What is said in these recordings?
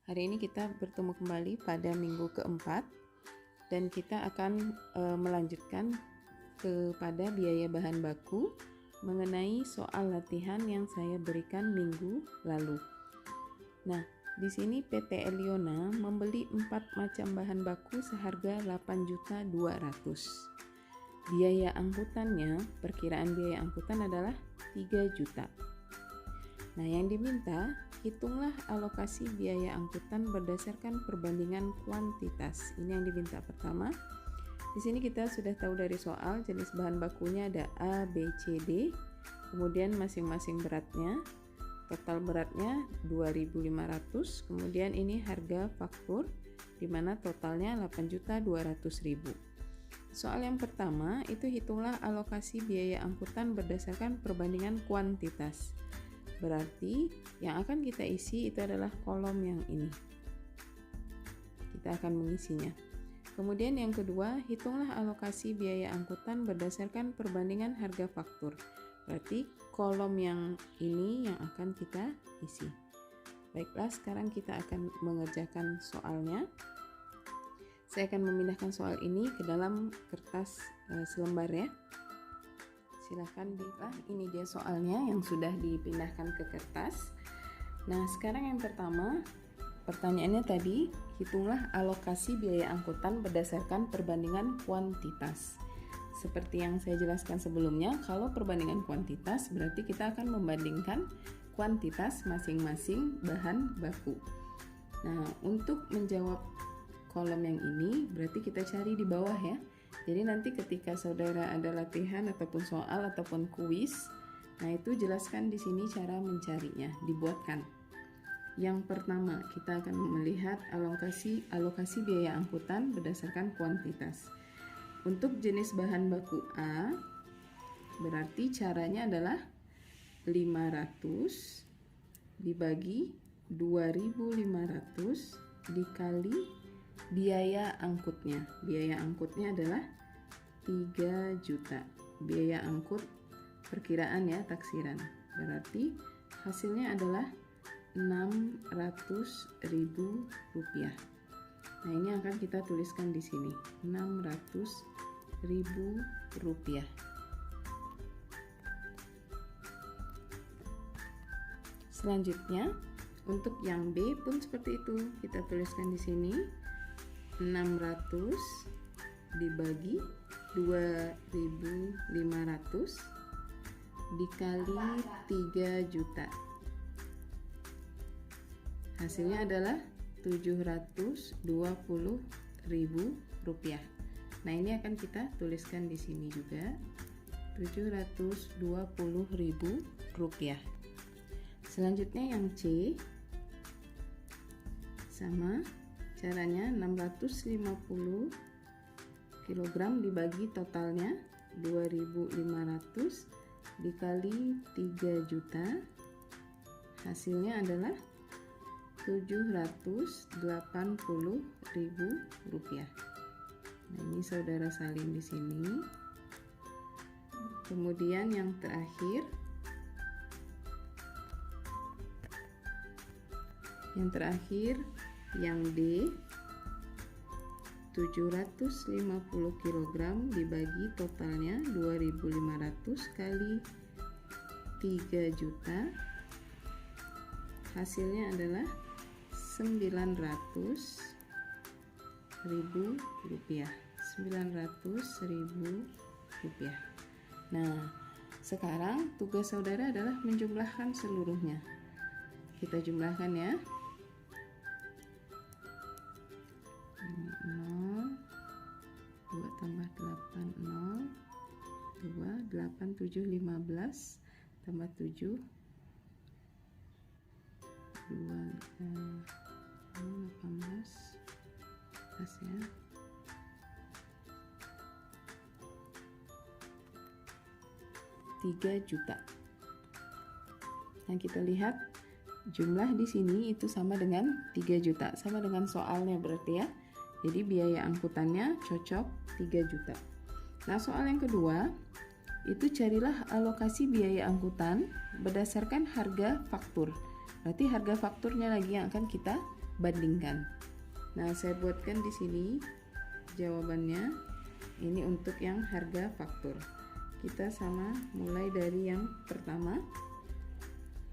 Hari ini kita bertemu kembali pada minggu keempat dan kita akan melanjutkan kepada biaya bahan baku mengenai soal latihan yang saya berikan minggu lalu. Nah, di sini PT Eliona membeli 4 macam bahan baku seharga 8.200.000. Biaya angkutannya, perkiraan biaya angkutan adalah 3 juta. Nah, yang diminta, hitunglah alokasi biaya angkutan berdasarkan perbandingan kuantitas. Ini yang diminta pertama. Di sini kita sudah tahu dari soal jenis bahan bakunya ada A, B, C, D. Kemudian masing-masing beratnya. Total beratnya 2.500. Kemudian ini harga faktur di mana totalnya 8.200.000. Soal yang pertama itu hitunglah alokasi biaya angkutan berdasarkan perbandingan kuantitas. Berarti yang akan kita isi itu adalah kolom yang ini. Kita akan mengisinya. Kemudian yang kedua, hitunglah alokasi biaya angkutan berdasarkan perbandingan harga faktur. Berarti kolom yang ini yang akan kita isi. Baiklah, sekarang kita akan mengerjakan soalnya. Saya akan memindahkan soal ini ke dalam kertas selembar ya. Silakan ini dia soalnya yang sudah dipindahkan ke kertas. Nah, sekarang yang pertama, pertanyaannya tadi, hitunglah alokasi biaya angkutan berdasarkan perbandingan kuantitas. Seperti yang saya jelaskan sebelumnya, kalau perbandingan kuantitas berarti kita akan membandingkan kuantitas masing-masing bahan baku. Nah, untuk menjawab kolom yang ini berarti kita cari di bawah ya. Jadi nanti ketika saudara ada latihan ataupun soal ataupun kuis, nah itu jelaskan di sini cara mencarinya, dibuatkan. Yang pertama, kita akan melihat alokasi biaya angkutan berdasarkan kuantitas. Untuk jenis bahan baku A, berarti caranya adalah 500 dibagi 2.500 dikali biaya angkutnya. Biaya angkutnya adalah 3 juta. Biaya angkut perkiraan ya, taksiran. Berarti hasilnya adalah 600.000 rupiah. Nah, ini akan kita tuliskan di sini. 600.000 rupiah. Selanjutnya, untuk yang B pun seperti itu. Kita tuliskan di sini 600 dibagi 2.500 dikali 3 juta. Hasilnya adalah 720.000 rupiah. Nah, ini akan kita tuliskan di sini juga 720.000 rupiah. Selanjutnya yang C sama, caranya 650 kg dibagi totalnya 2.500 dikali 3 juta. Hasilnya adalah 780.000 rupiah. Nah, ini saudara salin di sini. Kemudian yang terakhir, yang D, 750 kg dibagi totalnya 2.500 kali 3 juta. Hasilnya adalah 900.000 rupiah. 900.000 rupiah. Nah, sekarang tugas saudara adalah menjumlahkan seluruhnya. Kita jumlahkan ya. 0, 2 tambah 8, 0, 2, 8, 7, 15, tambah 7, 2, 18, pas ya. 3 juta. Nah, kita lihat jumlah di sini itu sama dengan 3 juta, sama dengan soalnya berarti ya. Jadi biaya angkutannya cocok 3 juta. Nah, soal yang kedua itu carilah alokasi biaya angkutan berdasarkan harga faktur. Berarti harga fakturnya lagi yang akan kita bandingkan. Nah, saya buatkan di sini jawabannya. Ini untuk yang harga faktur. Kita sama mulai dari yang pertama,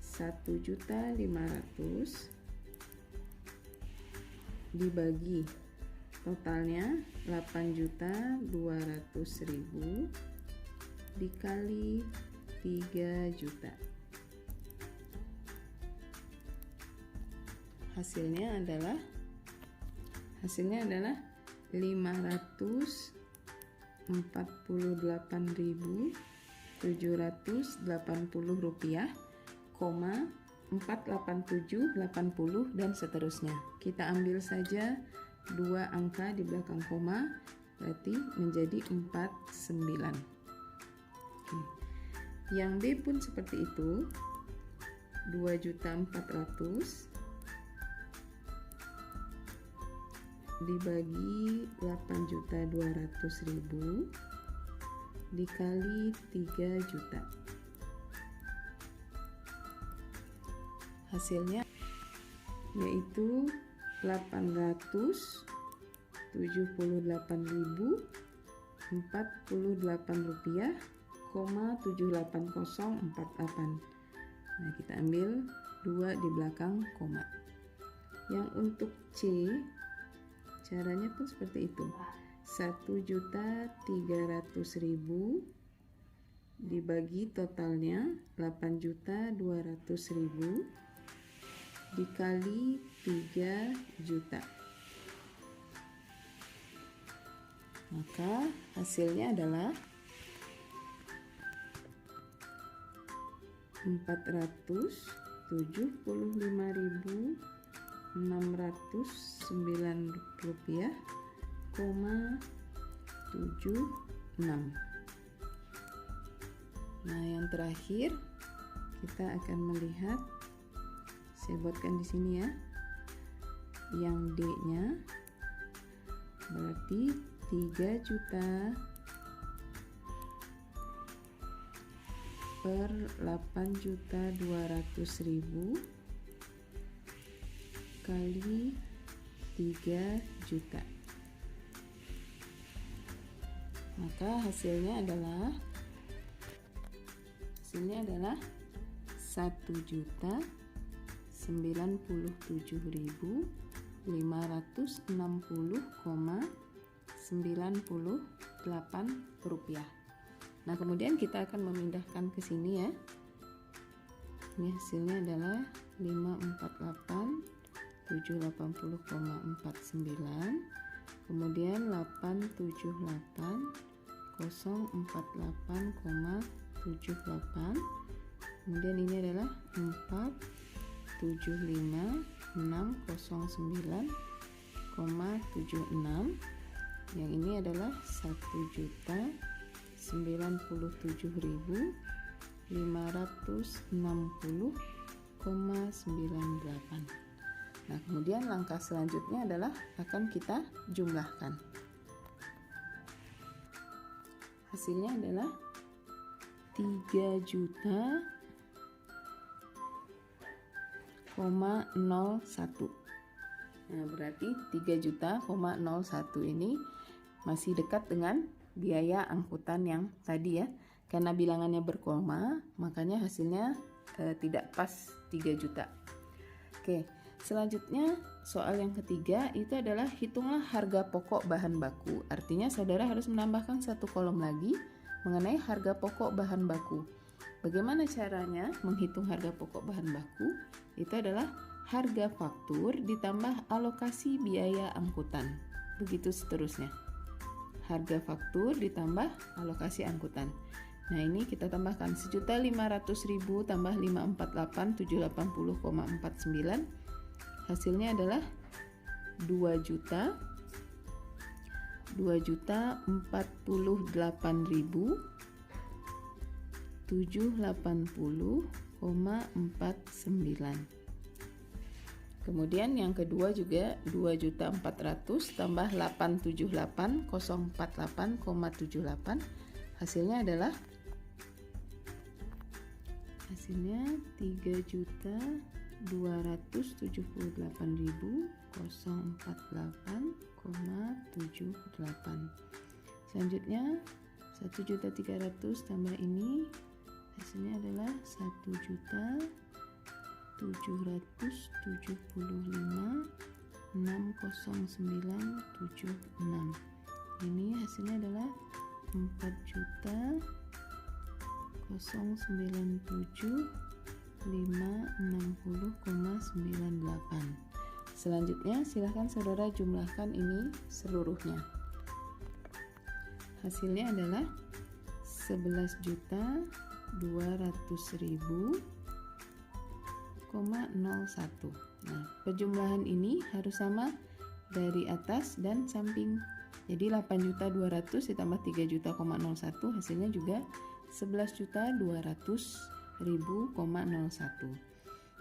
1.500.000 dibagi totalnya 8.200.000 dikali 3 juta. Hasilnya adalah 548.780 rupiah, 48780 dan seterusnya. Kita ambil saja 2 angka di belakang koma, berarti menjadi 49. Oke. Yang B pun seperti itu, 2.400.000 dibagi 8.200.000 dikali 3 juta. Hasilnya yaitu 878.048 rupiah, 78048. Nah, kita ambil 2 di belakang koma. Yang untuk C, caranya pun seperti itu. 1.300.000 dibagi totalnya 8.200.000 dikali 3 juta. Maka hasilnya adalah 475.609 rupiah, 76. Nah, yang terakhir kita akan melihat, saya buatkan di sini ya, yang D-nya berarti 3 juta per 8.200.000 kali 3 juta. Maka hasilnya adalah 1.097.560,98 rupiah. Nah, kemudian kita akan memindahkan ke sini ya. Ini hasilnya adalah 548.780,49, kemudian 878.048,78, kemudian ini adalah 475.609,76, yang ini adalah 1.097.560,98. Nah, kemudian langkah selanjutnya adalah akan kita jumlahkan. Hasilnya adalah 3.000.01. Nah, berarti 3.000.01 ini masih dekat dengan biaya angkutan yang tadi ya. Karena bilangannya berkoma, makanya hasilnya tidak pas 3 juta. Oke, selanjutnya soal yang ketiga itu adalah hitunglah harga pokok bahan baku. Artinya saudara harus menambahkan satu kolom lagi mengenai harga pokok bahan baku. Bagaimana caranya menghitung harga pokok bahan baku? Itu adalah harga faktur ditambah alokasi biaya angkutan. Begitu seterusnya. Harga faktur ditambah alokasi angkutan. Nah, ini kita tambahkan 1.500.000 tambah 548.780,49. Hasilnya adalah 2.048.780,49. Kemudian yang kedua juga 2.400.000 tambah 878.048,78. Hasilnya adalah 3.000.000 278.048,78. Selanjutnya 1.300.000 tambah ini hasilnya adalah 1.775.60976. Ini hasilnya adalah 4.097.560,98. Selanjutnya silahkan saudara jumlahkan ini seluruhnya. Hasilnya adalah 11.200.000,01. Nah, penjumlahan ini harus sama dari atas dan samping. Jadi 8.200.000 ditambah 3.000,01 hasilnya juga 11.200.000,01.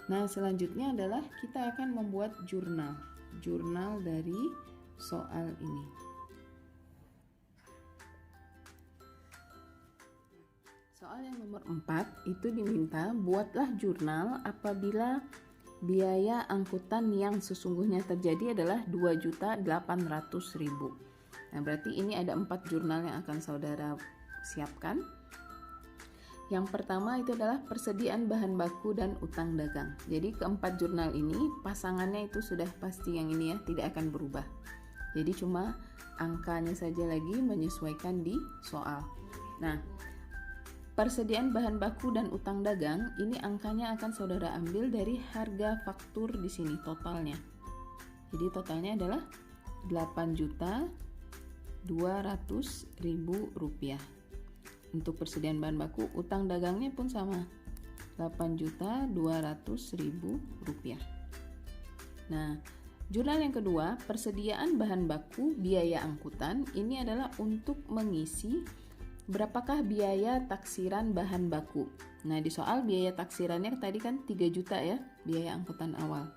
Nah, selanjutnya adalah kita akan membuat jurnal dari soal ini. Soal yang nomor 4 itu diminta buatlah jurnal apabila biaya angkutan yang sesungguhnya terjadi adalah 2.800.000. Nah, berarti ini ada 4 jurnal yang akan saudara siapkan. Yang pertama itu adalah persediaan bahan baku dan utang dagang. Jadi keempat jurnal ini pasangannya itu sudah pasti yang ini ya, tidak akan berubah. Jadi cuma angkanya saja lagi menyesuaikan di soal. Nah, persediaan bahan baku dan utang dagang ini angkanya akan saudara ambil dari harga faktur di sini totalnya. Jadi totalnya adalah 8.200.000 rupiah. Untuk persediaan bahan baku, utang dagangnya pun sama, 8.200.000 rupiah. Nah, jurnal yang kedua, persediaan bahan baku biaya angkutan, ini adalah untuk mengisi berapakah biaya taksiran bahan baku. Nah, di soal biaya taksirannya tadi kan 3 juta ya, biaya angkutan awal.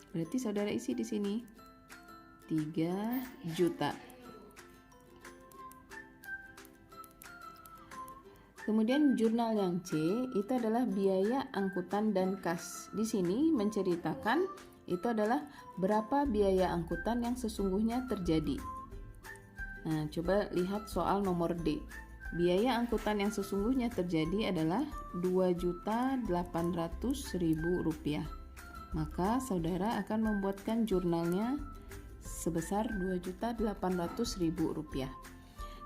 Berarti saudara isi di sini 3 juta. Kemudian jurnal yang C itu adalah biaya angkutan dan kas. Di sini menceritakan itu adalah berapa biaya angkutan yang sesungguhnya terjadi. Nah, coba lihat soal nomor D. Biaya angkutan yang sesungguhnya terjadi adalah 2.800.000 rupiah. Maka saudara akan membuatkan jurnalnya sebesar 2.800.000 rupiah.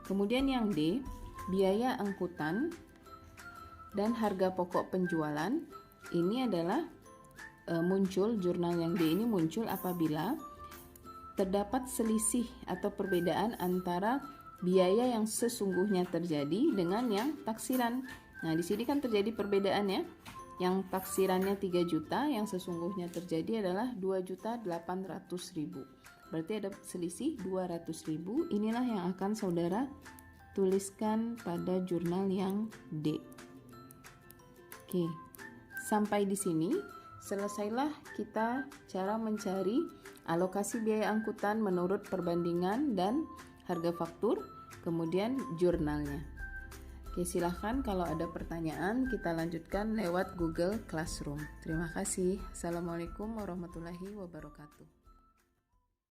Kemudian yang D, biaya angkutan dan harga pokok penjualan ini adalah muncul, jurnal yang D ini muncul apabila terdapat selisih atau perbedaan antara biaya yang sesungguhnya terjadi dengan yang taksiran. Nah, di sini kan terjadi perbedaan ya. Yang taksirannya 3 juta, yang sesungguhnya terjadi adalah 2.800.000. Berarti ada selisih 200.000. Inilah yang akan saudara tuliskan pada jurnal yang D. Oke, sampai di sini selesailah kita cara mencari alokasi biaya angkutan menurut perbandingan dan harga faktur, kemudian jurnalnya. Oke, silahkan kalau ada pertanyaan kita lanjutkan lewat Google Classroom. Terima kasih. Assalamualaikum warahmatullahi wabarakatuh.